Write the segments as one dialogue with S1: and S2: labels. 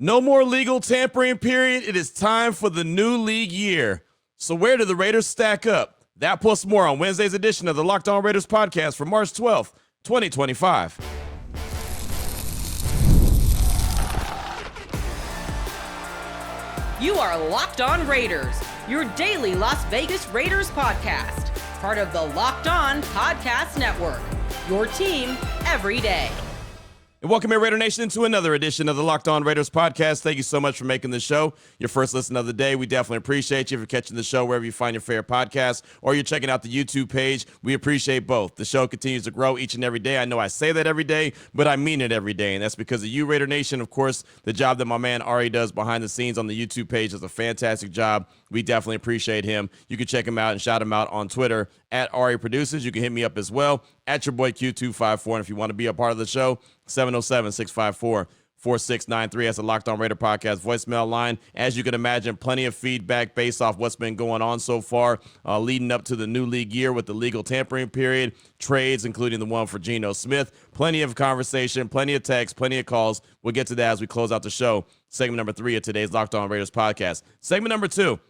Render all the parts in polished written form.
S1: No more legal tampering period. It is time for the new league year. So where do the Raiders stack up? That plus more on Wednesday's edition of the Locked On Raiders podcast for March 12th, 2025.
S2: You are Locked On Raiders, your daily Las Vegas Raiders podcast. Part of the Locked On Podcast Network, your team every day.
S1: And welcome here, Raider Nation, to another edition of the Locked On Raiders podcast. Thank you so much for making the show your first listen of the day. We definitely appreciate you for catching the show wherever you find your favorite podcast, or you're checking out the YouTube page. We appreciate both. The show continues to grow each and every day. I know I say that every day, but I mean it every day, and that's because of you, Raider Nation. Of course, the job that my man Ari does behind the scenes on the YouTube page is a fantastic job. We definitely appreciate him. You can check him out and shout him out on Twitter at Ari Produces. You can hit me up as well at your boy Q254. And if you want to be a part of the show, 707-654-4693. That's a Locked On Raider podcast voicemail line. As you can imagine, plenty of feedback based off what's been going on so far leading up to the new league year with the legal tampering period, trades, including the one for Geno Smith. Plenty of conversation, plenty of texts, plenty of calls. We'll get to that as we close out the show. Segment number 3 of today's Locked On Raiders podcast. Segment number 2.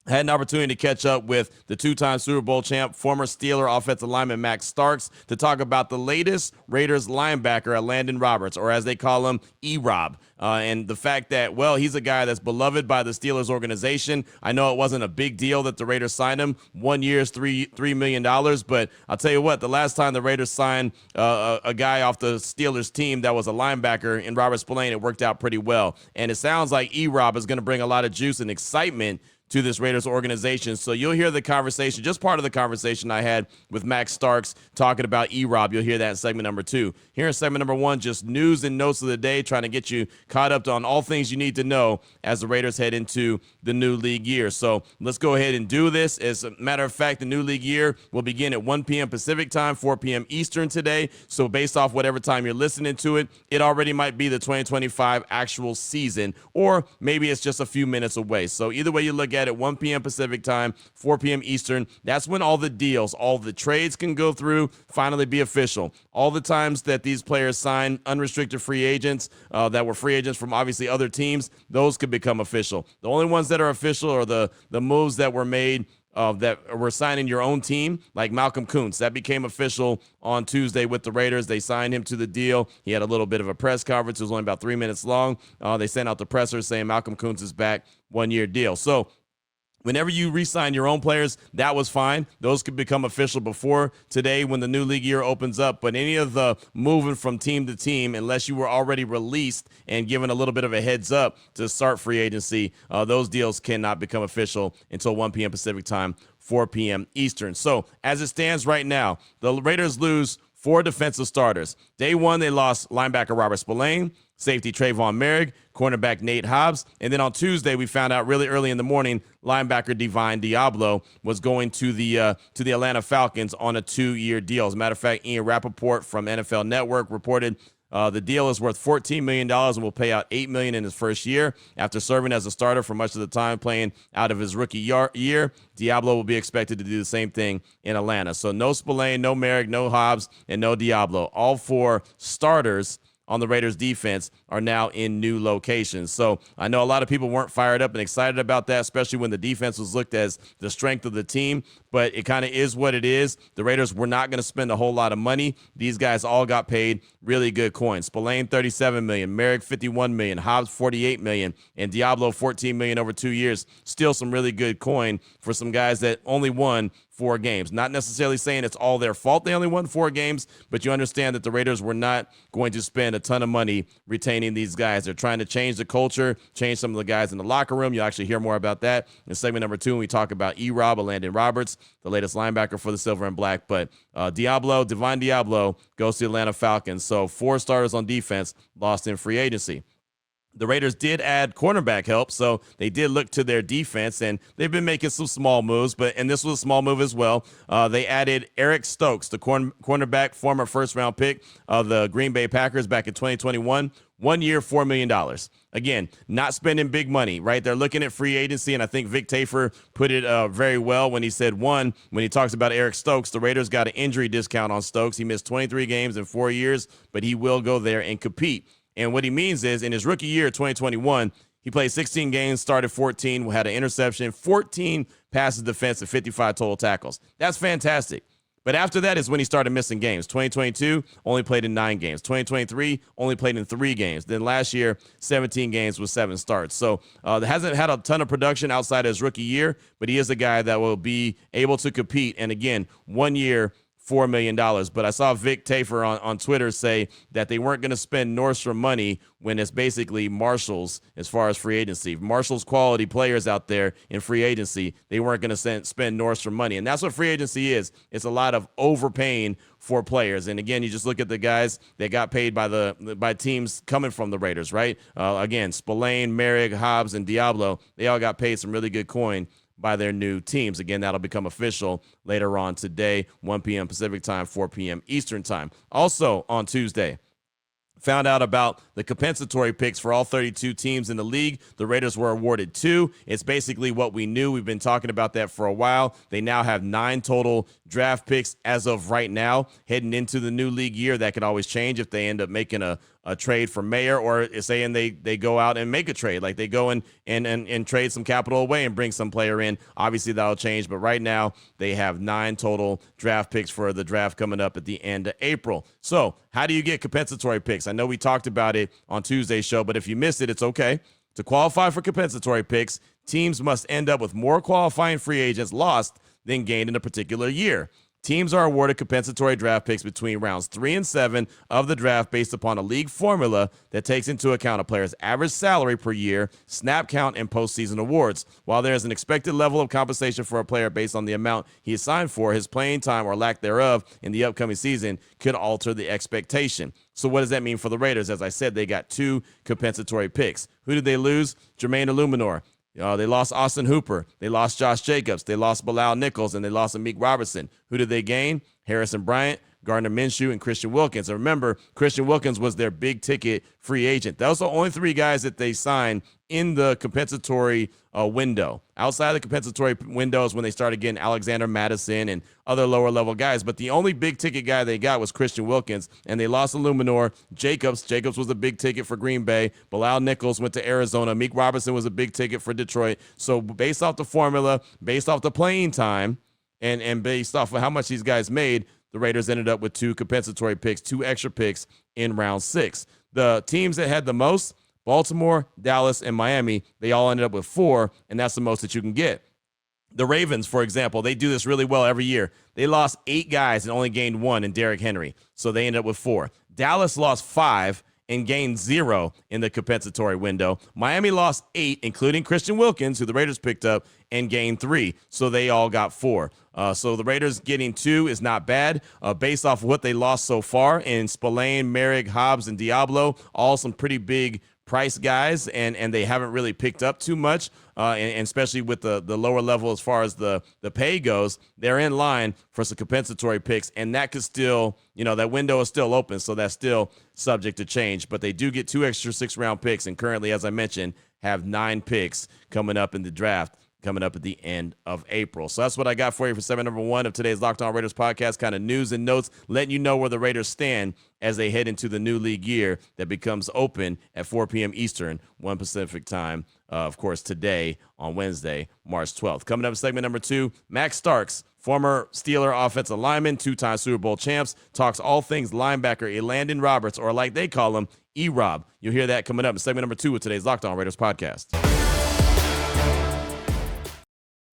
S1: I had an opportunity to catch up with the two-time Super Bowl champ, former Steeler offensive lineman Max Starks, to talk about the latest Raiders linebacker, Landon Roberts, or as they call him, E-Rob. And the fact that, well, he's a guy that's beloved by the Steelers organization. I know it wasn't a big deal that the Raiders signed him. 1 year's $3 million. But I'll tell you what, the last time the Raiders signed a guy off the Steelers team that was a linebacker in Robert Spillane, it worked out pretty well. And it sounds like E-Rob is going to bring a lot of juice and excitement to this Raiders organization. So you'll hear the conversation, just part of the conversation I had with Max Starks talking about E-Rob. You'll hear that in segment number 2. Here in segment number 1, just news and notes of the day, trying to get you caught up on all things you need to know as the Raiders head into the new league year. So let's go ahead and do this. As a matter of fact, the new league year will begin at 1 p.m. Pacific time, 4 p.m. Eastern today. So based off whatever time you're listening to it, it already might be the 2025 actual season, or maybe it's just a few minutes away. So either way you look at it, 1 p.m. Pacific time, 4 p.m. Eastern. That's when all the deals, all the trades can go through, finally be official. All the times that these players sign unrestricted free agents that were free agents from obviously other teams, those could become official. The only ones that are official are the moves that were made that were signing your own team, like Malcolm Kuntz. That became official on Tuesday with the Raiders. They signed him to the deal. He had a little bit of a press conference. It was only about 3 minutes long. They sent out the presser saying Malcolm Kuntz is back, 1-year deal. So whenever you re-sign your own players, that was fine. Those could become official before today when the new league year opens up. But any of the moving from team to team, unless you were already released and given a little bit of a heads up to start free agency, those deals cannot become official until 1 p.m. Pacific time, 4 p.m. Eastern. So as it stands right now, the Raiders lose 4 defensive starters. Day 1, they lost linebacker Robert Spillane, safety Trayvon Merrick, cornerback Nate Hobbs, and then on Tuesday we found out really early in the morning linebacker Divine Diablo was going to the Atlanta Falcons on a 2-year deal. As a matter of fact, Ian Rappaport from NFL Network reported the deal is worth $14 million and will pay out $8 million in his first year. After serving as a starter for much of the time playing out of his rookie year, Diablo will be expected to do the same thing in Atlanta. So no Spillane, no Merrick, no Hobbs, and no Diablo. All 4 starters on the Raiders defense are now in new locations. So I know a lot of people weren't fired up and excited about that, especially when the defense was looked as the strength of the team, but it kind of is what it is. The Raiders were not going to spend a whole lot of money. These guys all got paid really good coins. Spillane, $37 million, Merrick, $51 million, Hobbs, $48 million, and Diablo, $14 million over 2 years. Still some really good coin for some guys that only won 4 games. Not necessarily saying it's all their fault they only won 4 games, but you understand that the Raiders were not going to spend a ton of money retaining these guys. They're trying to change the culture, change some of the guys in the locker room. You'll actually hear more about that in segment number 2 when we talk about E-Rob, Landon Roberts, the latest linebacker for the Silver and Black. But Divine Diablo goes to the Atlanta Falcons. So 4 starters on defense lost in free agency. The Raiders did add cornerback help, so they did look to their defense, and they've been making some small moves, and this was a small move as well. They added Eric Stokes, the cornerback, former first-round pick of the Green Bay Packers back in 2021. 1 year, $4 million. Again, not spending big money, right? They're looking at free agency, and I think Vic Tafur put it very well when he said, when he talks about Eric Stokes, the Raiders got an injury discount on Stokes. He missed 23 games in 4 years, but he will go there and compete. And what he means is in his rookie year, 2021, he played 16 games, started 14, had an interception, 14 passes defense, and 55 total tackles. That's fantastic. But after that is when he started missing games. 2022, only played in 9 games. 2023, only played in 3 games. Then last year, 17 games with 7 starts. So hasn't had a ton of production outside of his rookie year, but he is a guy that will be able to compete. And again, 1 year, $4 million. But I saw Vic Tafer on Twitter say that they weren't going to spend Nordstrom money when it's basically Marshall's as far as free agency. Marshall's quality players out there in free agency, they weren't going to spend Nordstrom money. And that's what free agency is. It's a lot of overpaying for players. And again, you just look at the guys that got paid by teams coming from the Raiders, right? Again, Spillane, Merrick, Hobbs, and Diablo, they all got paid some really good coin by their new teams. Again, that'll become official later on today, 1 p.m. Pacific time, 4 p.m. Eastern time. Also on Tuesday, found out about the compensatory picks for all 32 teams in the league. The Raiders were awarded 2. It's basically what we knew. We've been talking about that for a while. They now have 9 total draft picks as of right now, heading into the new league year. That could always change if they end up making a trade for Mayer, or saying they go out and make a trade, like they go in and trade some capital away and bring some player in. Obviously, that'll change, but right now they have 9 total draft picks for the draft coming up at the end of April. So how do you get compensatory picks? I know we talked about it on Tuesday's show, but if you missed it, it's okay. To qualify for compensatory picks, teams must end up with more qualifying free agents lost than gained in a particular year. Teams are awarded compensatory draft picks between rounds 3 and 7 of the draft based upon a league formula that takes into account a player's average salary per year, snap count, and postseason awards. While there is an expected level of compensation for a player based on the amount he is signed for, his playing time or lack thereof in the upcoming season could alter the expectation. So what does that mean for the Raiders? As I said, they got 2 compensatory picks. Who did they lose? Jermaine Illuminor. They lost Austin Hooper. They lost Josh Jacobs. They lost Bilal Nichols, and they lost Amik Robertson. Who did they gain? Harrison Bryant, Gardner Minshew, and Christian Wilkins. And remember, Christian Wilkins was their big-ticket free agent. Those are the only 3 guys that they signed in the compensatory window. Outside the compensatory window is when they started getting Alexander Madison and other lower-level guys. But the only big-ticket guy they got was Christian Wilkins, and they lost Illuminor. Jacobs was a big ticket for Green Bay. Bilal Nichols went to Arizona. Meek Robertson was a big ticket for Detroit. So based off the formula, based off the playing time, and based off of how much these guys made, the Raiders ended up with 2 compensatory picks, 2 extra picks in round 6. The teams that had the most, Baltimore, Dallas, and Miami, they all ended up with 4, and that's the most that you can get. The Ravens, for example, they do this really well every year. They lost 8 guys and only gained 1 in Derrick Henry, so they ended up with 4. Dallas lost 5 and gained 0 in the compensatory window. Miami lost 8, including Christian Wilkins, who the Raiders picked up, and gained 3, so they all got 4. So the Raiders getting 2 is not bad based off of what they lost so far in Spillane, Merrick, Hobbs, and Diablo, all some pretty big price guys, and they haven't really picked up too much, and especially with the lower level as far as the pay goes. They're in line for some compensatory picks, and that could still, that window is still open, so that's still subject to change. But they do get 2 extra 6-round picks, and currently, as I mentioned, have 9 picks coming up in the draft, coming up at the end of April. So that's what I got for you for segment number 1 of today's Locked On Raiders podcast, kind of news and notes, letting you know where the Raiders stand as they head into the new league year that becomes open at 4 p.m. Eastern, 1 Pacific time, of course, today on Wednesday, March 12th. Coming up in segment number 2, Max Starks, former Steeler offensive lineman, 2-time Super Bowl champs, talks all things linebacker Elandon Roberts, or like they call him, E-Rob. You'll hear that coming up in segment number 2 of today's Locked On Raiders podcast.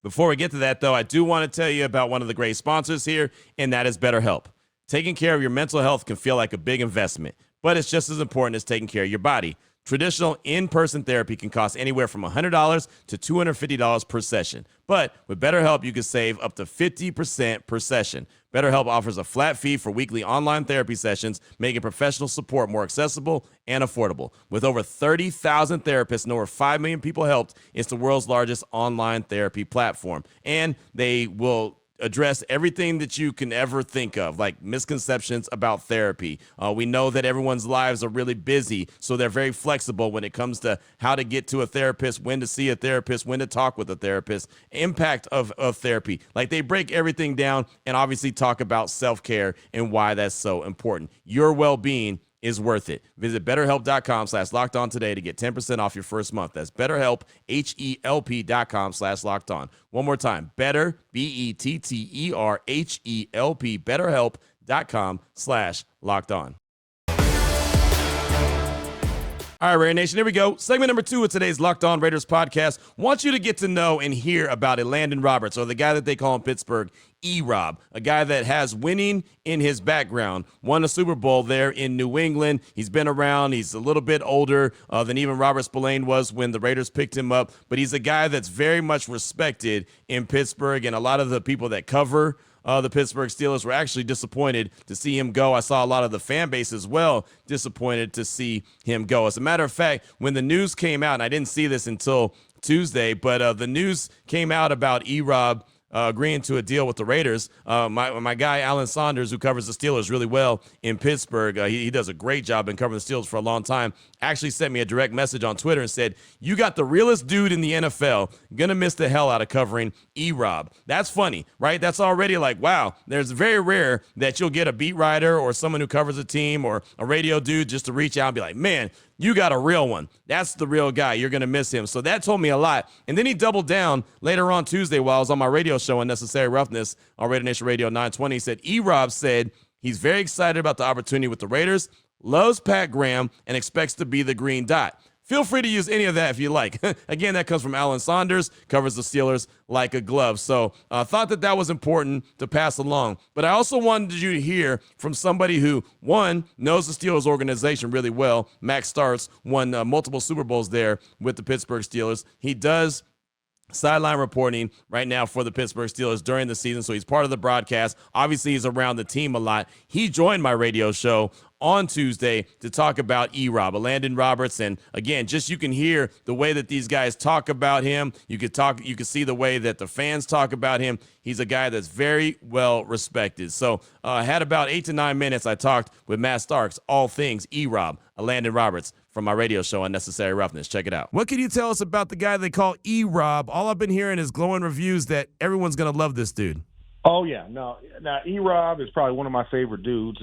S1: Before we get to that, though, I do want to tell you about one of the great sponsors here, and that is BetterHelp. Taking care of your mental health can feel like a big investment, but it's just as important as taking care of your body. Traditional in-person therapy can cost anywhere from $100 to $250 per session. But with BetterHelp, you can save up to 50% per session. BetterHelp offers a flat fee for weekly online therapy sessions, making professional support more accessible and affordable. With over 30,000 therapists and over 5 million people helped, it's the world's largest online therapy platform. And they will address everything that you can ever think of, like misconceptions about therapy. We know that everyone's lives are really busy, so they're very flexible when it comes to how to get to a therapist, when to see a therapist, when to talk with a therapist, impact of therapy. Like, they break everything down and obviously talk about self-care and why that's so important. Your well-being is worth it. Visit betterhelp.com/lockedon today to get 10% off your first month. That's BetterHelp, HELP.com/lockedon. One more time, BetterHelp, betterhelp.com/lockedon. All right, Raider Nation, here we go. Segment number 2 of today's Locked On Raiders podcast. Want you to get to know and hear about Landon Roberts, or the guy that they call in Pittsburgh, E-Rob, a guy that has winning in his background. Won a Super Bowl there in New England. He's been around. He's a little bit older than even Robert Spillane was when the Raiders picked him up, but he's a guy that's very much respected in Pittsburgh, and a lot of the people that cover the Pittsburgh Steelers were actually disappointed to see him go. I saw a lot of the fan base as well disappointed to see him go. As a matter of fact, when the news came out, and I didn't see this until Tuesday, but the news came out about E-Rob agreeing to a deal with the Raiders. My guy, Alan Saunders, who covers the Steelers really well in Pittsburgh, he does a great job in covering the Steelers for a long time, actually sent me a direct message on Twitter and said, "You got the realest dude in the NFL. Gonna miss the hell out of covering E-Rob." That's funny, right? That's already like, wow, there's very rare that you'll get a beat writer or someone who covers a team or a radio dude just to reach out and be like, man, you got a real one. That's the real guy. You're going to miss him. So that told me a lot. And then he doubled down later on Tuesday while I was on my radio show, Unnecessary Roughness, on Raider Nation Radio 920. He said, E-Rob said he's very excited about the opportunity with the Raiders, loves Pat Graham, and expects to be the green dot. Feel free to use any of that if you like. Again, that comes from Alan Saunders, covers the Steelers like a glove. So I thought that was important to pass along. But I also wanted you to hear from somebody who, one, knows the Steelers organization really well. Max Starks won multiple Super Bowls there with the Pittsburgh Steelers. He does sideline reporting right now for the Pittsburgh Steelers during the season, so he's part of the broadcast. Obviously, he's around the team a lot. He joined my radio show on Tuesday to talk about E-Rob, Landon Roberts, and again, just you can hear the way that these guys talk about him. You can see the way that the fans talk about him. He's a guy that's very well respected. So I had about 8 to 9 minutes. I talked with Matt Starks, all things E-Rob, Landon Roberts, from my radio show, Unnecessary Roughness. Check it out. What can you tell us about the guy they call E-Rob? All I've been hearing is glowing reviews that everyone's going to love this dude.
S3: Oh, yeah. No, now, E-Rob is probably one of my favorite dudes.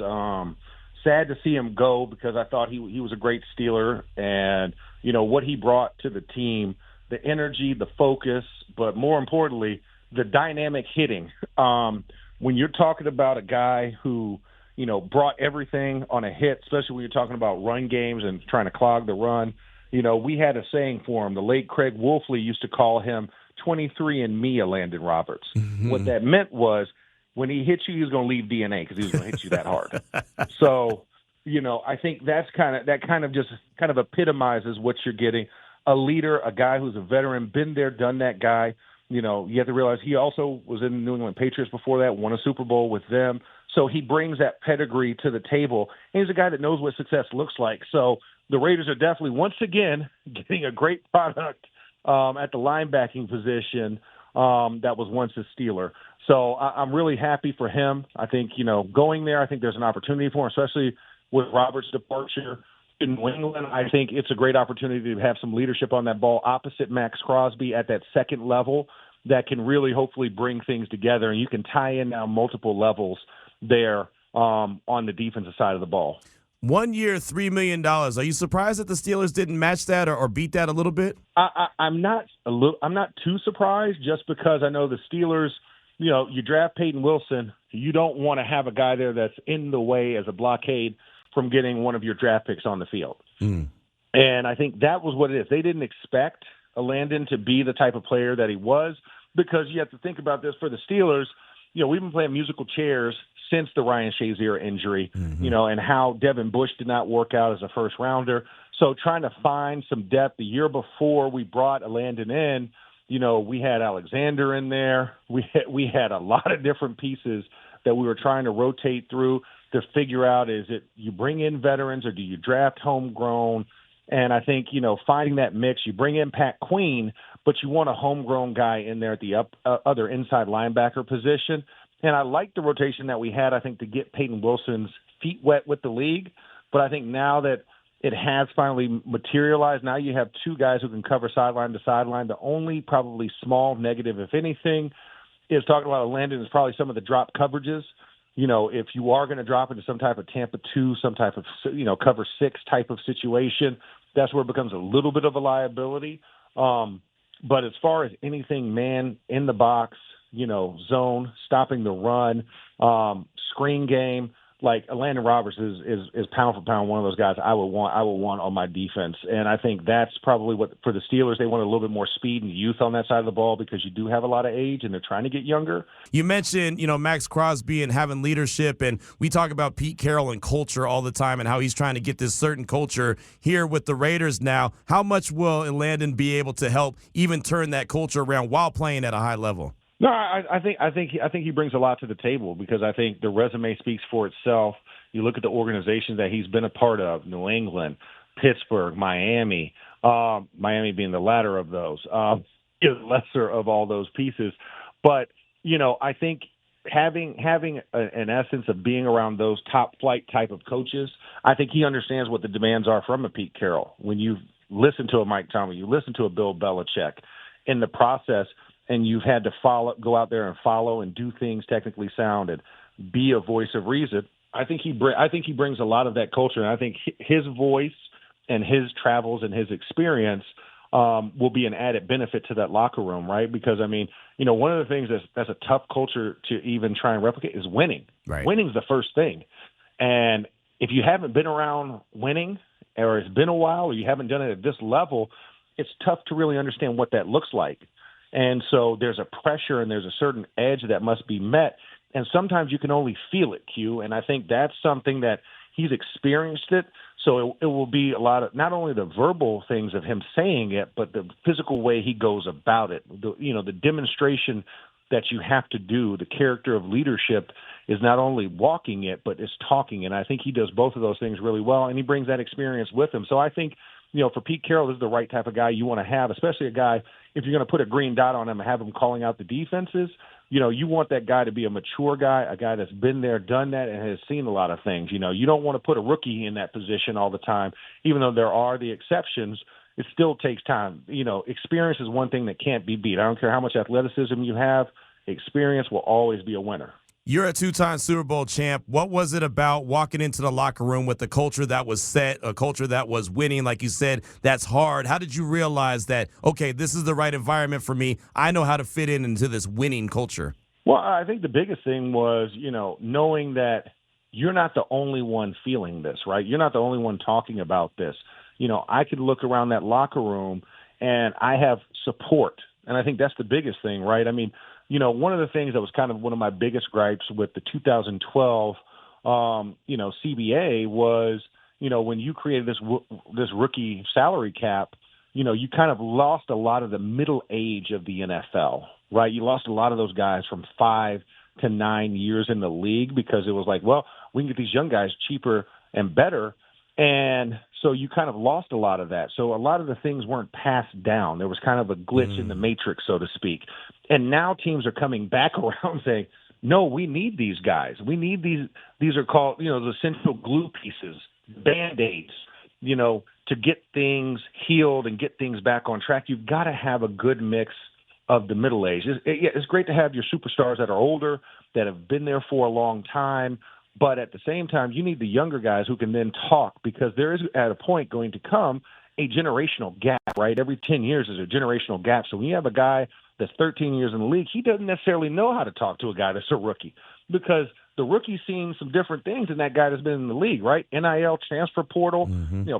S3: Sad to see him go because I thought he was a great Steeler, and, you know, what he brought to the team, the energy, the focus, but more importantly, the dynamic hitting. When you're talking about a guy who, you know, brought everything on a hit, especially when you're talking about run games and trying to clog the run. You know, we had a saying for him. The late Craig Wolfley used to call him 23andMe of Landon Roberts. Mm-hmm. What that meant was when he hit you, he was going to leave DNA because he was going to hit you that hard. So, you know, I think that kind of epitomizes what you're getting. A leader, a guy who's a veteran, been there, done that guy. You know, you have to realize he also was in the New England Patriots before that, won a Super Bowl with them. So he brings that pedigree to the table. And he's a guy that knows what success looks like. So the Raiders are definitely, once again, getting a great product at the linebacking position that was once a Steeler. So I'm really happy for him. I think, you know, going there, I think there's an opportunity for him, especially with Robert's departure in New England. I think it's a great opportunity to have some leadership on that ball opposite Max Crosby at that second level that can really hopefully bring things together. And you can tie in now multiple levels there on the defensive side of the ball.
S1: 1 year, $3 million. Are you surprised that the Steelers didn't match that or beat that a little bit?
S3: I'm not too surprised, just because I know the Steelers, you know, you draft Peyton Wilson, you don't want to have a guy there that's in the way as a blockade from getting one of your draft picks on the field. Mm. And I think that was what it is. They didn't expect Landon to be the type of player that he was, because you have to think about this for the Steelers. You know, we've been playing musical chairs since the Ryan Shazier injury, you know, and how Devin Bush did not work out as a first rounder. So trying to find some depth. The year before we brought Landon in, you know, we had Alexander in there. We had a lot of different pieces that we were trying to rotate through to figure out, is it you bring in veterans or do you draft homegrown? And I think, you know, finding that mix, you bring in Pat Queen, but you want a homegrown guy in there at the other inside linebacker position. And I like the rotation that we had, I think, to get Peyton Wilson's feet wet with the league. But I think now that it has finally materialized, now you have two guys who can cover sideline to sideline. The only probably small negative, if anything, is talking about Landon is probably some of the drop coverages if you are going to drop into some type of Tampa 2, some type of, cover 6 type of situation, that's where it becomes a little bit of a liability. But as far as anything, man, in the box, zone, stopping the run, screen game, like Landon Roberts is pound for pound one of those guys I would want on my defense. And I think that's probably what, for the Steelers, they want a little bit more speed and youth on that side of the ball because you do have a lot of age and they're trying to get younger.
S1: You mentioned, Max Crosby and having leadership, and we talk about Pete Carroll and culture all the time and how he's trying to get this certain culture here with the Raiders now. How much will Landon be able to help even turn that culture around while playing at a high level?
S3: No, I think he brings a lot to the table because I think the resume speaks for itself. You look at the organizations that he's been a part of: New England, Pittsburgh, Miami. Miami being the latter of those, lesser of all those pieces. But I think having an essence of being around those top flight type of coaches, I think he understands what the demands are from a Pete Carroll. When you listen to a Mike Tomlin, you listen to a Bill Belichick, in the process. And you've had to go out there and follow and do things technically sound and be a voice of reason. I think he brings a lot of that culture, and I think his voice and his travels and his experience will be an added benefit to that locker room, right? Because one of the things that's a tough culture to even try and replicate is winning.
S1: Right.
S3: Winning's the first thing, and if you haven't been around winning, or it's been a while, or you haven't done it at this level, it's tough to really understand what that looks like. And so there's a pressure and there's a certain edge that must be met. And sometimes you can only feel it, Q. And I think that's something that he's experienced it. So it will be a lot of not only the verbal things of him saying it, but the physical way he goes about it. The demonstration that you have to do, the character of leadership is not only walking it, but is talking. And I think he does both of those things really well. And he brings that experience with him. So I think, for Pete Carroll, this is the right type of guy you want to have, especially a guy, if you're going to put a green dot on him and have him calling out the defenses, you want that guy to be a mature guy, a guy that's been there, done that, and has seen a lot of things. You don't want to put a rookie in that position all the time, even though there are the exceptions. It still takes time. Experience is one thing that can't be beat. I don't care how much athleticism you have, experience will always be a winner.
S1: You're a 2-time Super Bowl champ. What was it about walking into the locker room with the culture that was set, a culture that was winning, like you said, that's hard? How did you realize that, okay, this is the right environment for me? I know how to fit into this winning culture.
S3: Well, I think the biggest thing was, knowing that you're not the only one feeling this, right? You're not the only one talking about this. I could look around that locker room and I have support. And I think that's the biggest thing, right? One of the things that was kind of one of my biggest gripes with the 2012, CBA was, when you created this rookie salary cap, you kind of lost a lot of the middle age of the NFL, right? You lost a lot of those guys from 5 to 9 years in the league because it was like, well, we can get these young guys cheaper and better. And so you kind of lost a lot of that. So a lot of the things weren't passed down. There was kind of a glitch in the matrix, so to speak. And now teams are coming back around saying, no, we need these guys. We need these. These are called, the essential glue pieces, Band-Aids, to get things healed and get things back on track. You've got to have a good mix of the middle age. It's great to have your superstars that are older, that have been there for a long time. But at the same time, you need the younger guys who can then talk, because there is at a point going to come a generational gap, right? Every 10 years is a generational gap. So when you have a guy that's 13 years in the league, he doesn't necessarily know how to talk to a guy that's a rookie, because the rookie's seen some different things than that guy that's been in the league, right? NIL, transfer portal,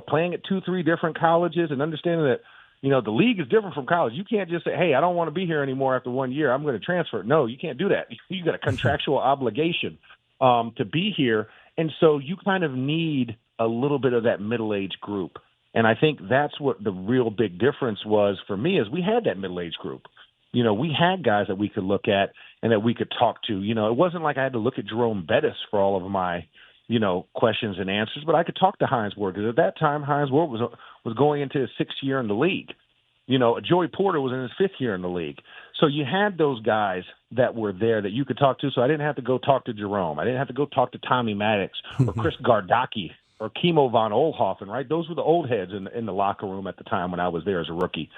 S3: playing at 2-3 different colleges and understanding that, the league is different from college. You can't just say, hey, I don't want to be here anymore after 1 year, I'm going to transfer. No, you can't do that. You got a contractual obligation to be here. And so you kind of need a little bit of that middle-aged group. And I think that's what the real big difference was for me, is we had that middle-aged group. We had guys that we could look at and that we could talk to. It wasn't like I had to look at Jerome Bettis for all of my, questions and answers, but I could talk to Hines Ward, because at that time Hines Ward was going into his 6th year in the league. Joey Porter was in his 5th year in the league. So you had those guys that were there that you could talk to. So I didn't have to go talk to Jerome. I didn't have to go talk to Tommy Maddox or Chris Gardocki or Kimo von Oelhoffen, right? Those were the old heads in the locker room at the time when I was there as a rookie.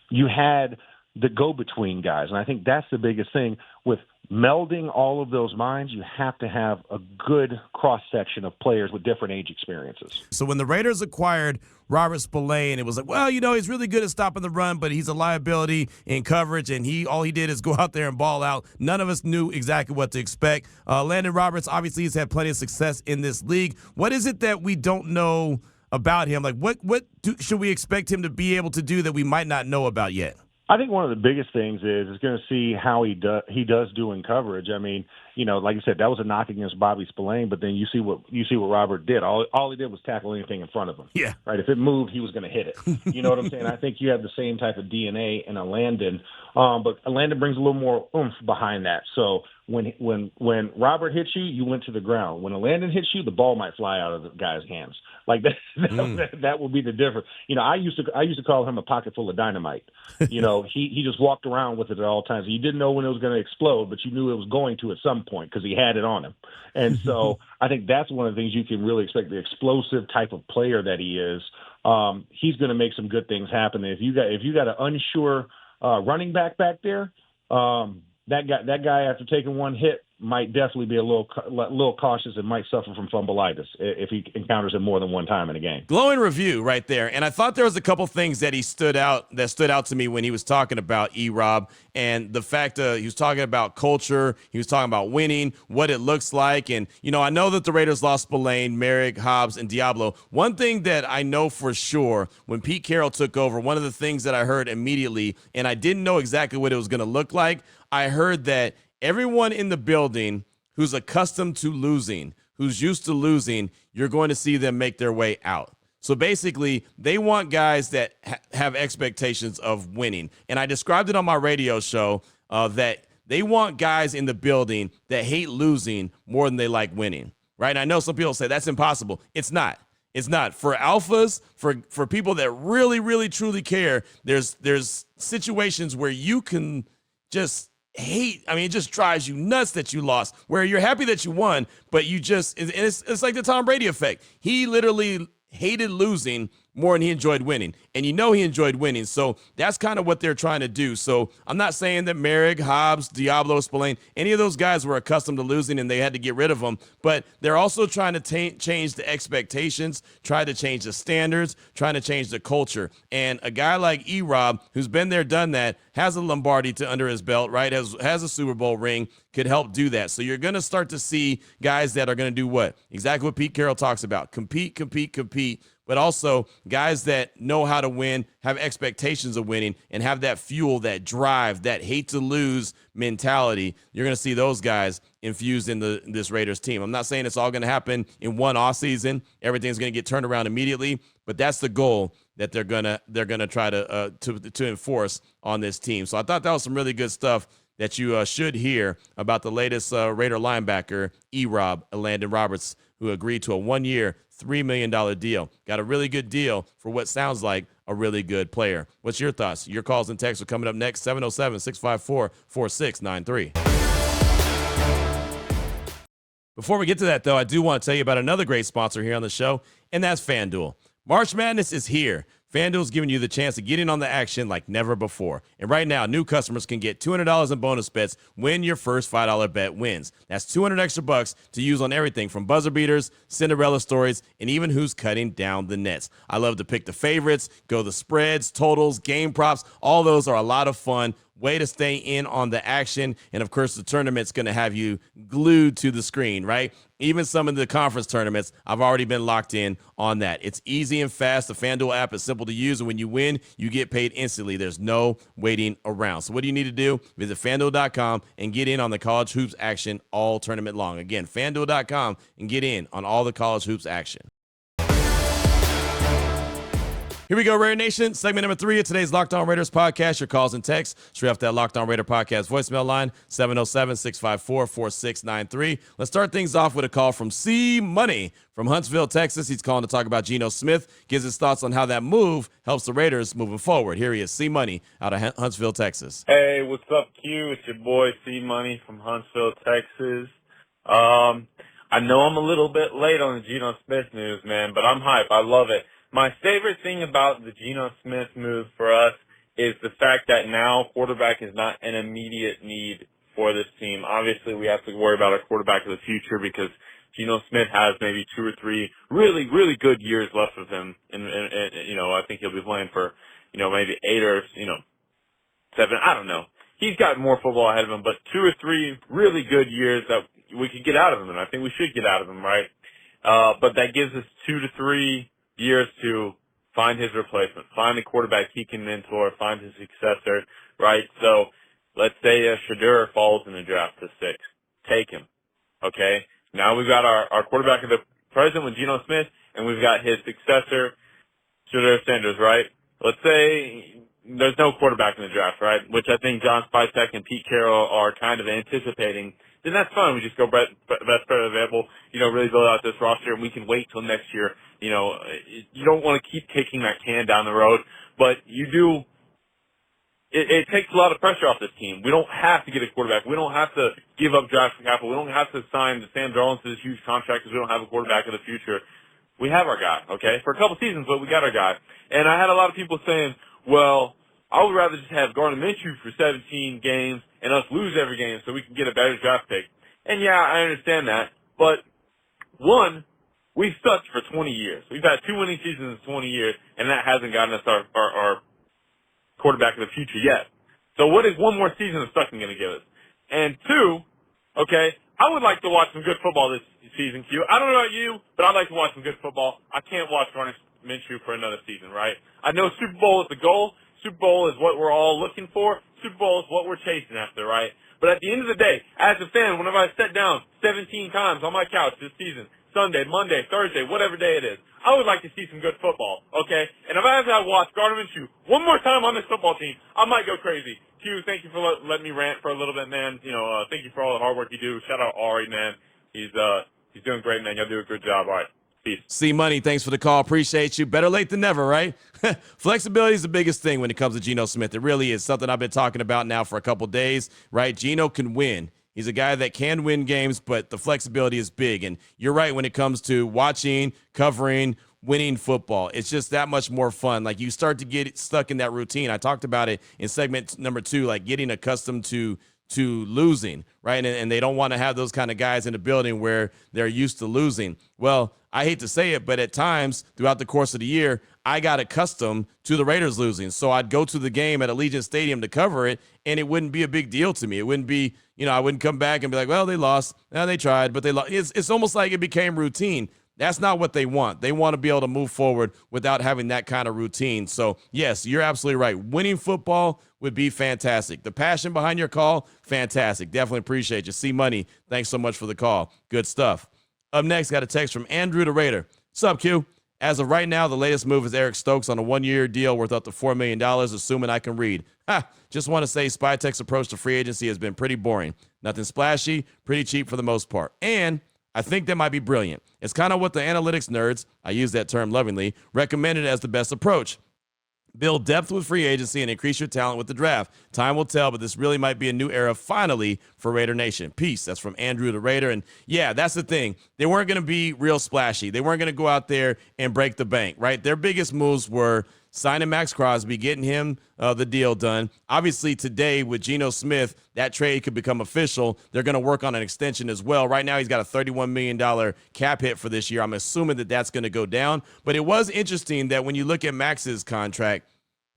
S3: You had the go-between guys. And I think that's the biggest thing with melding all of those minds. You have to have a good cross-section of players with different age experiences.
S1: So when the Raiders acquired Robert Spillane, it was like, well, he's really good at stopping the run, but he's a liability in coverage, and all he did is go out there and ball out. None of us knew exactly what to expect. Landon Roberts, obviously, has had plenty of success in this league. What is it that we don't know about him? Like, what should we expect him to be able to do that we might not know about yet?
S3: I think one of the biggest things is going to see how he does do in coverage. I mean, like you said, that was a knock against Bobby Spillane, but then you see what Robert did. All he did was tackle anything in front of him.
S1: Yeah.
S3: Right. If it moved, he was going to hit it. You know what I'm saying? I think you have the same type of DNA in a Landon, but a Landon brings a little more oomph behind that. So when Robert hits you, you went to the ground. When a Landon hits you, the ball might fly out of the guy's hands. Like that will be the difference. I used to call him a pocket full of dynamite. He just walked around with it at all times. You didn't know when it was going to explode, but you knew it was going to at some point because he had it on him. And so I think that's one of the things you can really expect, the explosive type of player that he is. He's going to make some good things happen. If you got an unsure running back there, that guy after taking one hit might definitely be a little cautious and might suffer from fumbleitis if he encounters it more than one time in a game.
S1: Glowing review right there. And I thought there was a couple things that stood out to me when he was talking about E-Rob, and the fact he was talking about culture, he was talking about winning, what it looks like. And, I know that the Raiders lost Spillane, Merrick, Hobbs, and Diablo. One thing that I know for sure, when Pete Carroll took over, one of the things that I heard immediately, and I didn't know exactly what it was going to look like, I heard that everyone in the building who's accustomed to losing, who's used to losing, you're going to see them make their way out. So basically, they want guys that have expectations of winning. And I described it on my radio show that they want guys in the building that hate losing more than they like winning, right? And I know some people say that's impossible. It's not. It's not. For alphas, for people that really, really, truly care, there's situations where you can just hate. I mean, it just drives you nuts that you lost, where you're happy that you won, but it's like the Tom Brady effect. He literally hated losing more than he enjoyed winning. And he enjoyed winning. So that's kind of what they're trying to do. So I'm not saying that Merrick, Hobbs, Diablo, Spillane, any of those guys were accustomed to losing and they had to get rid of them. But they're also trying to change the expectations, try to change the standards, trying to change the culture. And a guy like E-Rob, who's been there, done that, has a Lombardi under his belt, right, has a Super Bowl ring, could help do that. So you're going to start to see guys that are going to do what? Exactly what Pete Carroll talks about. Compete, but also guys that know how to win, have expectations of winning, and have that fuel, that drive, that hate to lose mentality. You're going to see those guys infused in this Raiders team. I'm not saying it's all going to happen in one offseason. Everything's going to get turned around immediately, but that's the goal that they're gonna try to enforce on this team. So I thought that was some really good stuff that you should hear about the latest Raider linebacker, E-Rob, Landon Roberts, who agreed to a 1-year, $3 million deal. Got a really good deal for what sounds like a really good player. What's your thoughts? Your calls and texts are coming up next, 707-654-4693. Before we get to that, though, I do want to tell you about another great sponsor here on the show, and that's FanDuel. March Madness is here. FanDuel's giving you the chance to get in on the action like never before. And right now, new customers can get $200 in bonus bets when your first $5 bet wins. That's $200 extra bucks to use on everything from buzzer beaters, Cinderella stories, and even who's cutting down the nets. I love to pick the favorites, go the spreads, totals, game props. All those are a lot of fun. Way to stay in on the action. And, of course, the tournament's going to have you glued to the screen, right? Even some of the conference tournaments, I've already been locked in on that. It's easy and fast. The FanDuel app is simple to use, and when you win, you get paid instantly. There's no waiting around. So what do you need to do? Visit FanDuel.com and get in on the college hoops action all tournament long. Again, FanDuel.com and get in on all the college hoops action. Here we go, Raider Nation. Segment number 3 of today's Locked On Raiders podcast. Your calls and texts straight off that Locked On Raider podcast voicemail line, 707-654-4693. Let's start things off with a call from C Money from Huntsville, Texas. He's calling to talk about Geno Smith. Gives his thoughts on how that move helps the Raiders moving forward. Here he is, C Money out of Huntsville, Texas.
S4: Hey, what's up, Q? It's your boy C Money from Huntsville, Texas. I know I'm a little bit late on the Geno Smith news, man, but I'm hype. I love it. My favorite thing about the Geno Smith move for us is the fact that now quarterback is not an immediate need for this team. Obviously, we have to worry about our quarterback of the future because Geno Smith has maybe 2 or 3 really, really good years left of him. And I think he'll be playing for, maybe 8 or, 7. I don't know. He's got more football ahead of him, but 2 or 3 really good years that we could get out of him, and I think we should get out of him, right? But that gives us 2 to 3 years to find his replacement, find the quarterback he can mentor, find his successor, right? So let's say Shadur falls in the draft to 6. Take him, okay? Now we've got our quarterback of the present with Geno Smith, and we've got his successor, Shadur Sanders, right? Let's say there's no quarterback in the draft, right? Which I think John Spicek and Pete Carroll are kind of anticipating. Then that's fine. We just go best player available, really build out this roster, and we can wait till next year. You don't want to keep kicking that can down the road, but you do. It takes a lot of pressure off this team. We don't have to get a quarterback. We don't have to give up draft capital. We don't have to sign Sam Darnold to this huge contract because we don't have a quarterback of the future. We have our guy, okay, for a couple seasons, but we got our guy. And I had a lot of people saying, well, I would rather just have Gardner Minshew for 17 games and us lose every game so we can get a better draft pick. And yeah, I understand that. But one, we've sucked for 20 years. We've had 2 winning seasons in 20 years, and that hasn't gotten us our quarterback of the future yet. So what is one more season of sucking going to give us? And 2, okay, I would like to watch some good football this season, Q. I don't know about you, but I'd like to watch some good football. I can't watch Gardner Minshew for another season, right? I know Super Bowl is the goal. Super Bowl is what we're all looking for. Super Bowl is what we're chasing after, right? But at the end of the day, as a fan, whenever I sat down 17 times on my couch this season, Sunday, Monday, Thursday, whatever day it is, I would like to see some good football, okay? And if I have to watch Gardner Minshew one more time on this football team, I might go crazy. Q, thank you for letting me rant for a little bit, man. Thank you for all the hard work you do. Shout out Ari, man. He's doing great, man. Y'all do a good job. All right. Peace.
S1: C Money, thanks for the call. Appreciate you. Better late than never, right? Flexibility is the biggest thing when it comes to Geno Smith. It really is something I've been talking about now for a couple days, right? Geno can win. He's a guy that can win games, but the flexibility is big. And you're right when it comes to watching, covering, winning football. It's just that much more fun. Like, you start to get stuck in that routine. I talked about it in segment number 2, like getting accustomed to losing, right? And they don't want to have those kind of guys in the building where they're used to losing. Well, I hate to say it, but at times throughout the course of the year, I got accustomed to the Raiders losing. So I'd go to the game at Allegiant Stadium to cover it, and it wouldn't be a big deal to me. It wouldn't be, I wouldn't come back and be like, well, they lost. No, they tried, but they lost. It's almost like it became routine. That's not what they want. They want to be able to move forward without having that kind of routine. So, yes, you're absolutely right. Winning football would be fantastic. The passion behind your call, fantastic. Definitely appreciate you. C Money, thanks so much for the call. Good stuff. Up next, got a text from Andrew the Raider. What's up, Q? As of right now, the latest move is Eric Stokes on a 1-year deal worth up to $4 million, assuming I can read. Just want to say Spytek's approach to free agency has been pretty boring. Nothing splashy, pretty cheap for the most part. And I think that might be brilliant. It's kind of what the analytics nerds, I use that term lovingly, recommended as the best approach. Build depth with free agency and increase your talent with the draft. Time will tell, but this really might be a new era finally for Raider Nation. Peace. That's from Andrew the Raider. And yeah, that's the thing. They weren't going to be real splashy. They weren't going to go out there and break the bank, right? Their biggest moves were signing Max Crosby, getting him the deal done. Obviously, today with Geno Smith, that trade could become official. They're going to work on an extension as well. Right now, he's got a $31 million cap hit for this year. I'm assuming that that's going to go down. But it was interesting that when you look at Max's contract,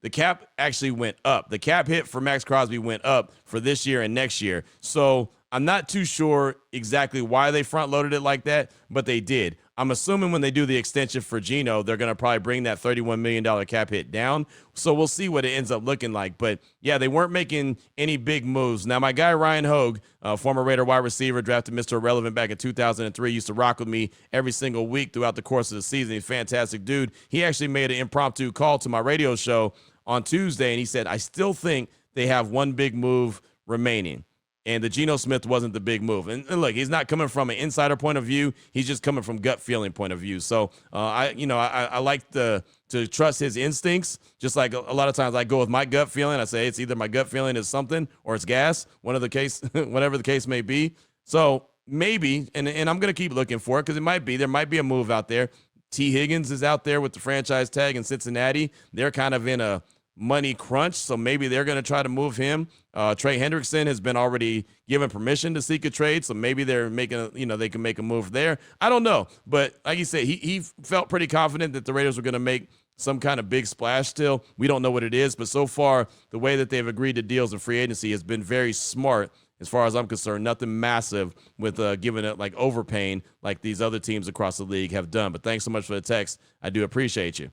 S1: the cap actually went up. The cap hit for Max Crosby went up for this year and next year. So I'm not too sure exactly why they front-loaded it like that, but they did. I'm assuming when they do the extension for Geno, they're going to probably bring that $31 million cap hit down. So we'll see what it ends up looking like. But, yeah, they weren't making any big moves. Now, my guy Ryan Hogue, former Raider wide receiver, drafted Mr. Irrelevant back in 2003, used to rock with me every single week throughout the course of the season. He's a fantastic dude. He actually made an impromptu call to my radio show on Tuesday, and he said, I still think they have one big move remaining. And the Geno Smith wasn't the big move. And look, he's not coming from an insider point of view. He's just coming from gut feeling point of view. So I like to trust his instincts. Just like a lot of times I go with my gut feeling. I say it's either my gut feeling is something or it's gas, whatever the case may be. So maybe, and I'm going to keep looking for it because there might be a move out there. T. Higgins is out there with the franchise tag in Cincinnati. They're kind of in a money crunch, so maybe they're going to try to move him. Trey Hendrickson has been already given permission to seek a trade, so maybe they're they can make a move there. I don't know, but like you said, he felt pretty confident that the Raiders were going to make some kind of big splash still. We don't know what it is, but so far, the way that they've agreed to deals in free agency has been very smart as far as I'm concerned. Nothing massive with giving it like overpaying like these other teams across the league have done. But thanks so much for the text. I do appreciate you.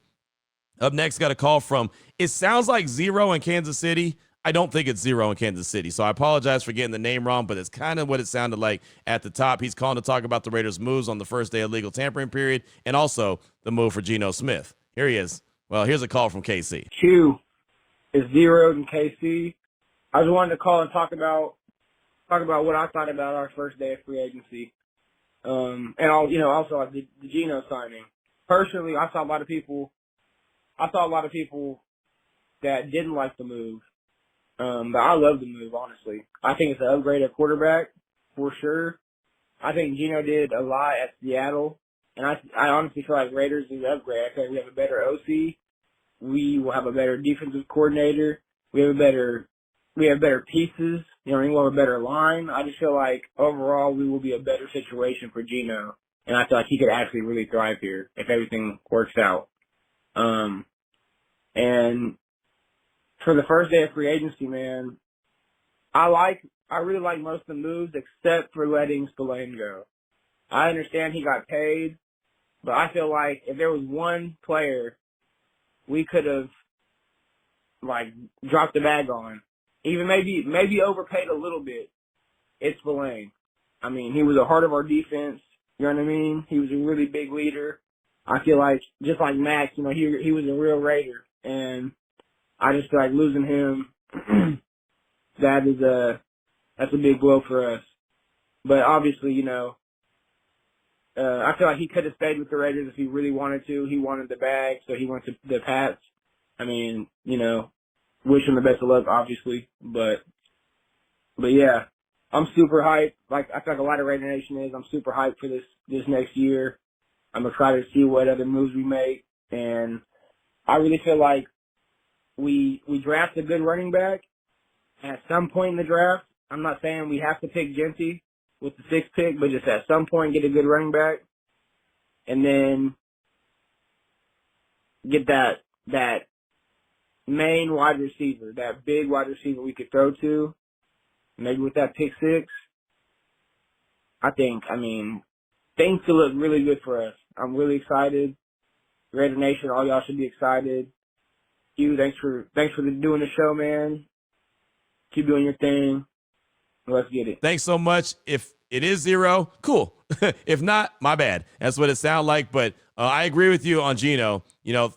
S1: Up next, got a call from, it sounds like Zero in Kansas City. I don't think it's Zero in Kansas City, so I apologize for getting the name wrong, but it's kind of what it sounded like at the top. He's calling to talk about the Raiders' moves on the first day of legal tampering period and also the move for Geno Smith. Here he is. Well, here's a call from KC.
S5: Q is Zero in KC. I just wanted to call and talk about what I thought about our first day of free agency, and also the Geno signing. Personally, I saw a lot of people that didn't like the move, but I love the move. Honestly, I think it's an upgrade at quarterback for sure. I think Geno did a lot at Seattle, and I honestly feel like Raiders is an upgrade. I feel like we have a better OC. We will have a better defensive coordinator. We have better pieces. We'll have a better line. I just feel like overall we will be a better situation for Geno, and I feel like he could actually really thrive here if everything works out. And for the first day of free agency, man, I really like most of the moves except for letting Spillane go. I understand he got paid, but I feel like if there was one player we could have dropped the bag on, even maybe overpaid a little bit, it's Spillane. I mean, he was a heart of our defense. You know what I mean? He was a really big leader. I feel like just like Max, he was a real Raider, and I just feel like losing him. That's a big blow for us. But obviously, I feel like he could have stayed with the Raiders if he really wanted to. He wanted the bag, so he went to the Pats. I mean, wish him the best of luck, obviously. But yeah, I'm super hyped. I feel like a lot of Raider Nation is. I'm super hyped for this next year. I'm excited to see what other moves we make, and I really feel like we draft a good running back at some point in the draft. I'm not saying we have to pick Genty with the 6th pick, but just at some point get a good running back, and then get that main wide receiver, that big wide receiver we could throw to, maybe with that pick 6. Things could look really good for us. I'm really excited. Raider Nation, all y'all should be excited. Hugh, thanks for doing the show, man. Keep doing your thing. Let's get it.
S1: Thanks so much. If it is Zero, cool. If not, my bad. That's what it sounds like. But I agree with you on Geno.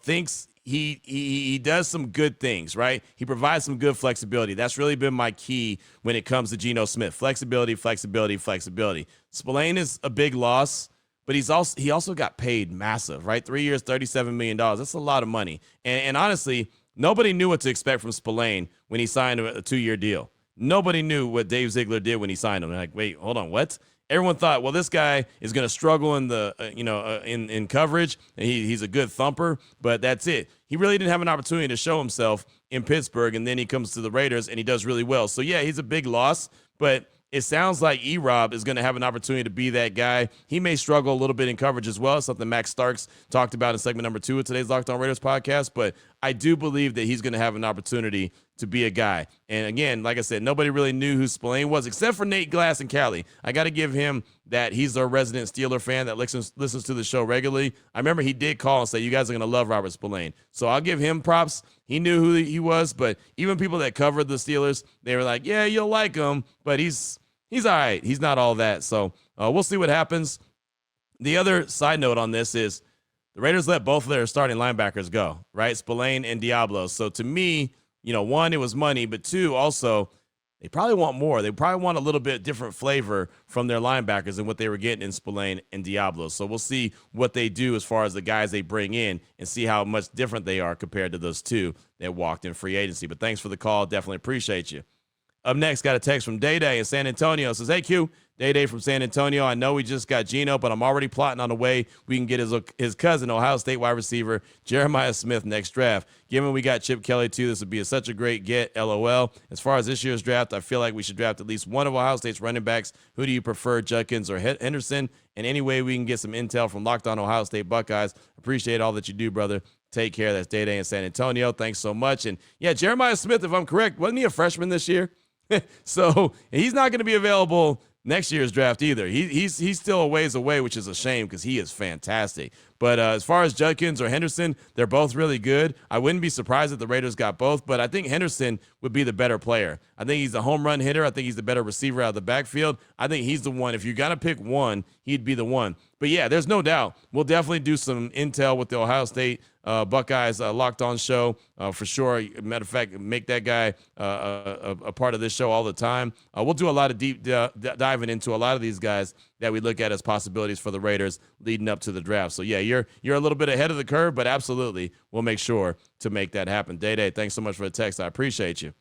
S1: Thinks he does some good things, right? He provides some good flexibility. That's really been my key when it comes to Geno Smith. Flexibility. Spillane is a big loss, but he also got paid massive, right? 3 years, $37 million. That's a lot of money. And honestly, nobody knew what to expect from Spillane when he signed a 2-year deal. Nobody knew what Dave Ziegler did when he signed him. They're like, wait, hold on, what? Everyone thought, well, this guy is going to struggle in the, in coverage, and he's a good thumper, but that's it. He really didn't have an opportunity to show himself in Pittsburgh, and then he comes to the Raiders and he does really well. So yeah, he's a big loss, but it sounds like E-Rob is going to have an opportunity to be that guy. He may struggle a little bit in coverage as well, something Max Starks talked about in segment number 2 of today's Locked On Raiders podcast, but I do believe that he's going to have an opportunity to be a guy. And again, like I said, nobody really knew who Spillane was except for Nate Glass and Cali. I got to give him that he's a resident Steeler fan that listens to the show regularly. I remember he did call and say, you guys are going to love Robert Spillane. So I'll give him props. He knew who he was, but even people that covered the Steelers, they were like, yeah, you'll like him, but he's all right. He's not all that. So we'll see what happens. The other side note on this is the Raiders let both of their starting linebackers go, right? Spillane and Diablo. So to me, 1, it was money, but 2, also, they probably want more. They probably want a little bit different flavor from their linebackers than what they were getting in Spillane and Diablo. So we'll see what they do as far as the guys they bring in and see how much different they are compared to those 2 that walked in free agency. But thanks for the call. Definitely appreciate you. Up next, got a text from Day Day in San Antonio. It says, hey, Q, Day from San Antonio. I know we just got Geno, but I'm already plotting on the way we can get his cousin, Ohio State wide receiver Jeremiah Smith, next draft. Given we got Chip Kelly too, this would be such a great get. LOL. As far as this year's draft, I feel like we should draft at least one of Ohio State's running backs. Who do you prefer, Judkins or Henderson? And any way we can get some intel from Locked On Ohio State Buckeyes. Appreciate all that you do, brother. Take care. That's Day in San Antonio. Thanks so much. And yeah, Jeremiah Smith, if I'm correct, wasn't he a freshman this year? So he's not going to be available next year's draft either. He's still a ways away, which is a shame because he is fantastic. But as far as Judkins or Henderson, they're both really good. I wouldn't be surprised if the Raiders got both, but I think Henderson would be the better player. I think he's the home run hitter. I think he's the better receiver out of the backfield. I think he's the one. If you're going to pick one, he'd be the one. But yeah, there's no doubt. We'll definitely do some intel with the Ohio State Buckeyes Locked On show for sure. Matter of fact, make that guy a part of this show all the time. We'll do a lot of deep diving into a lot of these guys that we look at as possibilities for the Raiders leading up to the draft. So yeah, you're a little bit ahead of the curve, but absolutely we'll make sure to make that happen. Day, thanks so much for the text. I appreciate you.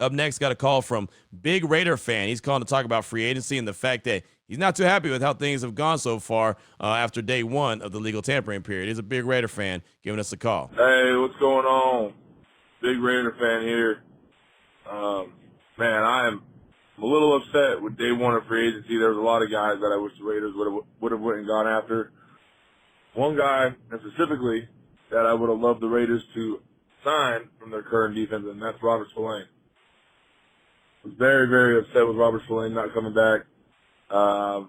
S1: Up next, got a call from Big Raider fan. He's calling to talk about free agency and the fact that he's not too happy with how things have gone so far after day one of the legal tampering period. He's a Big Raider fan giving us a call.
S6: Hey, what's going on? Big Raider fan here. Man, I am a little upset with day one of free agency. There was a lot of guys that I wish the Raiders would have went and gone after. One guy, and specifically, that I would have loved the Raiders to sign from their current defense, and that's Robert Spillane. I was very, very upset with Robert Spillane not coming back. I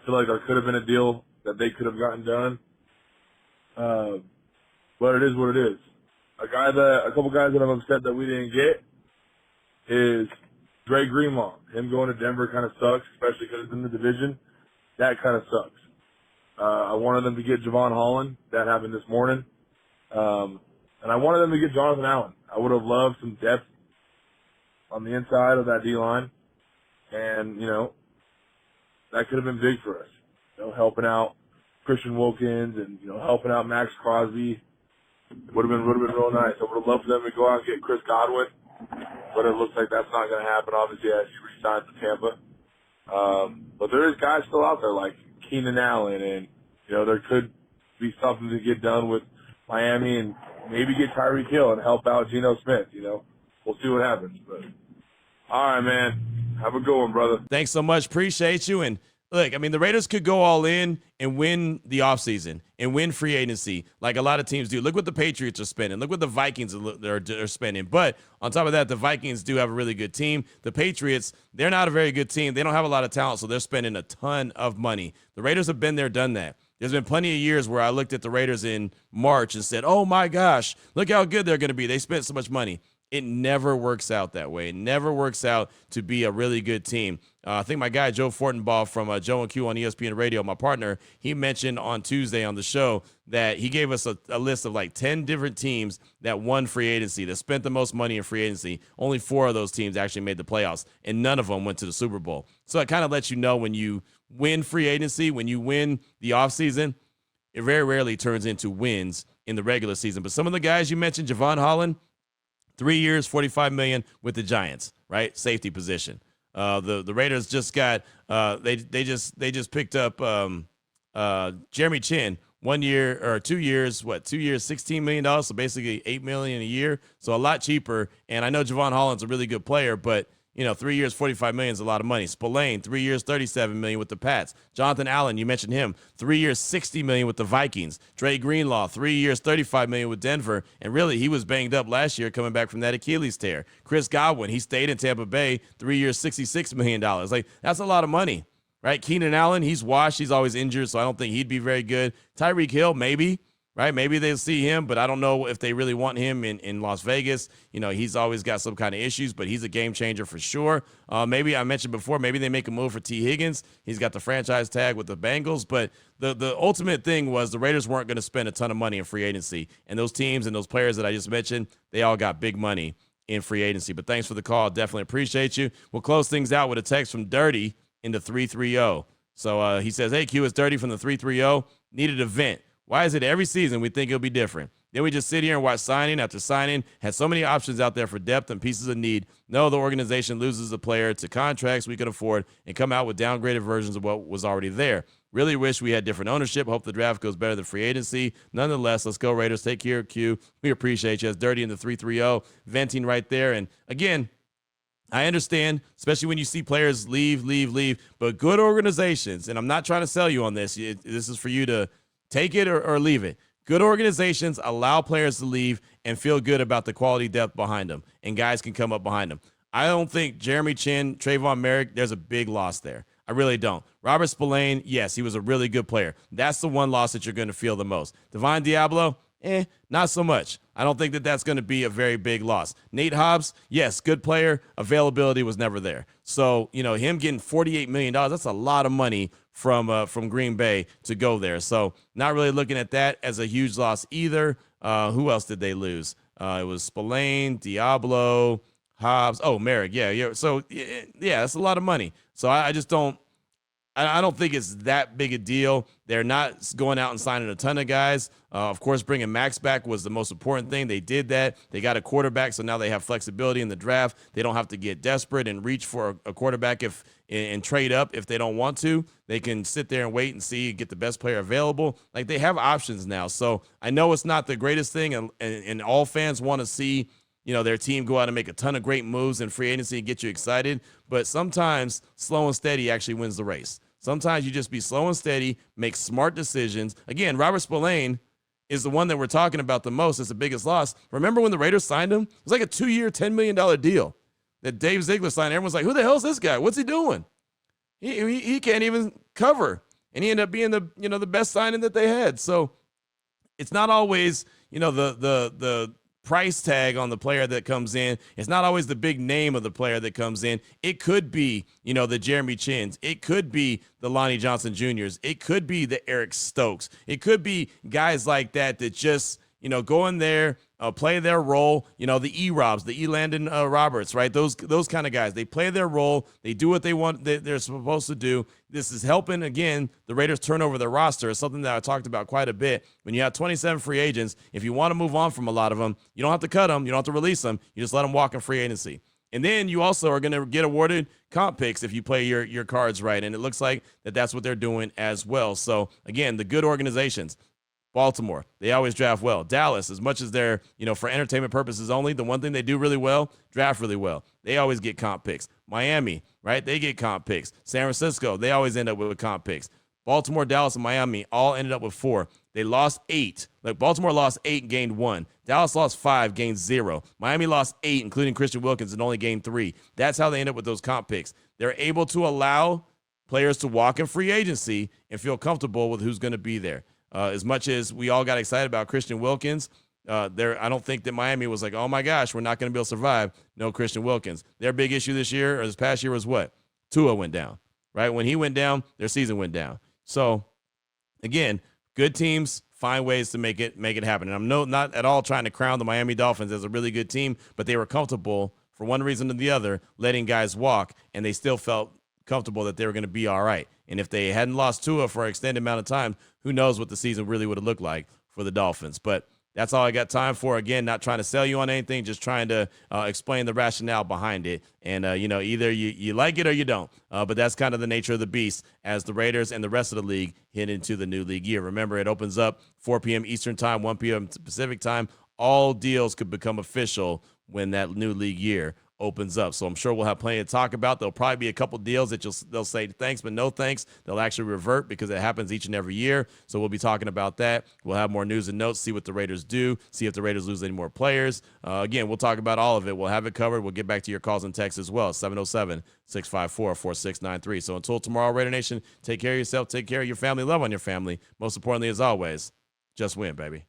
S6: feel like there could have been a deal that they could have gotten done. But it is what it is. A couple guys that I'm upset that we didn't get is Dre Greenlaw. Him going to Denver kind of sucks, especially because it's in the division. That kind of sucks. I wanted them to get Javon Holland. That happened this morning. And I wanted them to get Jonathan Allen. I would have loved some depth on the inside of that D-line. And, that could have been big for us. Helping out Christian Wilkins and, helping out Max Crosby would have been real nice. I would have loved for them to go out and get Chris Godwin, but it looks like that's not going to happen, obviously, as he re-signs to Tampa. But there is guys still out there like Keenan Allen, and, there could be something to get done with Miami and maybe get Tyreek Hill and help out Geno Smith, We'll see what happens. But all right, man. Have a good one, brother.
S1: Thanks so much. Appreciate you. And look, the Raiders could go all in and win the offseason and win free agency like a lot of teams do. Look what the Patriots are spending. Look what the Vikings are spending. But on top of that, the Vikings do have a really good team. The Patriots, they're not a very good team. They don't have a lot of talent, so they're spending a ton of money. The Raiders have been there, done that. There's been plenty of years where I looked at the Raiders in March and said, oh, my gosh, look how good they're going to be. They spent so much money. It never works out that way. It never works out to be a really good team. I think my guy, Joe Fortenbaugh from Joe and Q on ESPN Radio, my partner, he mentioned on Tuesday on the show that he gave us a list of like 10 different teams that won free agency, that spent the most money in free agency. Only 4 of those teams actually made the playoffs, and none of them went to the Super Bowl. So it kind of lets you know when you win free agency, when you win the offseason, it very rarely turns into wins in the regular season. But some of the guys you mentioned, Javon Holland, 3 years, $45 million with the Giants, right? Safety position. The Raiders just got they just picked up Jeremy Chin, 1 year or 2 years, 2 years, $16 million, so basically $8 million a year, so a lot cheaper. And I know Javon Holland's a really good player, but 3 years, $45 million is a lot of money. Spillane, 3 years, $37 million with the Pats. Jonathan Allen, you mentioned him, 3 years, $60 million with the Vikings. Dre Greenlaw, 3 years, $35 million with Denver. And really, he was banged up last year coming back from that Achilles tear. Chris Godwin, he stayed in Tampa Bay, 3 years, $66 million. Like, that's a lot of money, right? Keenan Allen, he's washed. He's always injured, so I don't think he'd be very good. Tyreek Hill, maybe. Right? Maybe they'll see him, but I don't know if they really want him in Las Vegas. He's always got some kind of issues, but he's a game changer for sure. Maybe I mentioned before, maybe they make a move for T. Higgins. He's got the franchise tag with the Bengals, but the ultimate thing was the Raiders weren't going to spend a ton of money in free agency. And those teams and those players that I just mentioned, they all got big money in free agency. But thanks for the call. Definitely appreciate you. We'll close things out with a text from Dirty in the 330. So he says, hey, Q, it's Dirty from the 330. Needed a vent. Why is it every season we think it'll be different? Then we just sit here and watch signing after signing. Had so many options out there for depth and pieces of need. No, the organization loses a player to contracts we can afford and come out with downgraded versions of what was already there. Really wish we had different ownership. Hope the draft goes better than free agency. Nonetheless, let's go Raiders. Take care, Q. We appreciate you. As Dirty in the 330 venting right there. And again, I understand, especially when you see players leave, but good organizations, and I'm not trying to sell you on this. This is for you to take it or leave it. Good organizations allow players to leave and feel good about the quality depth behind them, and guys can come up behind them. I don't think Jeremy Chin, Trayvon Merrick, there's a big loss there. I really don't. Robert Spillane, yes, he was a really good player. That's the one loss that you're going to feel the most. Divine Diablo, not so much. I don't think that that's going to be a very big loss. Nate Hobbs, yes, good player. Availability was never there. So, him getting $48 million, that's a lot of money from Green Bay to go there. So not really looking at that as a huge loss either. Who else did they lose? It was Spillane, Diablo, Hobbs. Oh, Merrick. Yeah. So, yeah, that's a lot of money. So I just don't. I don't think it's that big a deal. They're not going out and signing a ton of guys. Of course, bringing Max back was the most important thing. They did that. They got a quarterback, so now they have flexibility in the draft. They don't have to get desperate and reach for a quarterback and trade up if they don't want to. They can sit there and wait and see, get the best player available. Like, they have options now. So I know it's not the greatest thing, and all fans want to see their team go out and make a ton of great moves in free agency and get you excited. But sometimes slow and steady actually wins the race. Sometimes you just be slow and steady, make smart decisions. Again, Robert Spillane is the one that we're talking about the most. It's the biggest loss. Remember when the Raiders signed him? It was like a 2-year, $10 million deal that Dave Ziegler signed. Everyone's like, who the hell is this guy? What's he doing? He can't even cover. And he ended up being the best signing that they had. So it's not always, the price tag on the player that comes in. It's not always the big name of the player that comes in. It could be, the Jeremy Chins. It could be the Lonnie Johnson Jr.'s. It could be the Eric Stokes. It could be guys like that just, go in there, play their role. The E-Robs, the E. Landon Roberts, right? Those kind of guys. They play their role. They do what they want. They're supposed to do. This is helping, again, the Raiders turn over their roster. It's something that I talked about quite a bit. When you have 27 free agents, if you want to move on from a lot of them, you don't have to cut them. You don't have to release them. You just let them walk in free agency. And then you also are going to get awarded comp picks if you play your cards right. And it looks like that's what they're doing as well. So, again, the good organizations. Baltimore, they always draft well. Dallas, as much as they're, for entertainment purposes only, the one thing they do really well, draft really well. They always get comp picks. Miami, right? They get comp picks. San Francisco, they always end up with comp picks. Baltimore, Dallas, and Miami all ended up with 4. They lost 8. Like, Baltimore lost 8 and gained 1. Dallas lost 5, gained 0. Miami lost 8, including Christian Wilkins, and only gained 3. That's how they end up with those comp picks. They're able to allow players to walk in free agency and feel comfortable with who's going to be there. As much as we all got excited about Christian Wilkins, I don't think that Miami was like, oh, my gosh, we're not going to be able to survive. No Christian Wilkins. Their big issue this year or this past year was what? Tua went down, right? When he went down, their season went down. So, again, good teams find ways to make it happen. And I'm not at all trying to crown the Miami Dolphins as a really good team, but they were comfortable, for one reason or the other, letting guys walk, and they still felt comfortable that they were going to be all right. And if they hadn't lost Tua for an extended amount of time, who knows what the season really would have looked like for the Dolphins. But that's all I got time for. Again, not trying to sell you on anything, just trying to explain the rationale behind it. And, either you like it or you don't. But that's kind of the nature of the beast as the Raiders and the rest of the league head into the new league year. Remember, it opens up 4 p.m. Eastern time, 1 p.m. Pacific time. All deals could become official when that new league year opens up. So I'm sure we'll have plenty to talk about. There'll probably be a couple deals that they'll say thanks, but no thanks. They'll actually revert because it happens each and every year. So we'll be talking about that. We'll have more news and notes, see what the Raiders do, see if the Raiders lose any more players. Again, we'll talk about all of it. We'll have it covered. We'll get back to your calls and texts as well. 707-654-4693. So until tomorrow, Raider Nation, take care of yourself, take care of your family, love on your family. Most importantly, as always, just win, baby.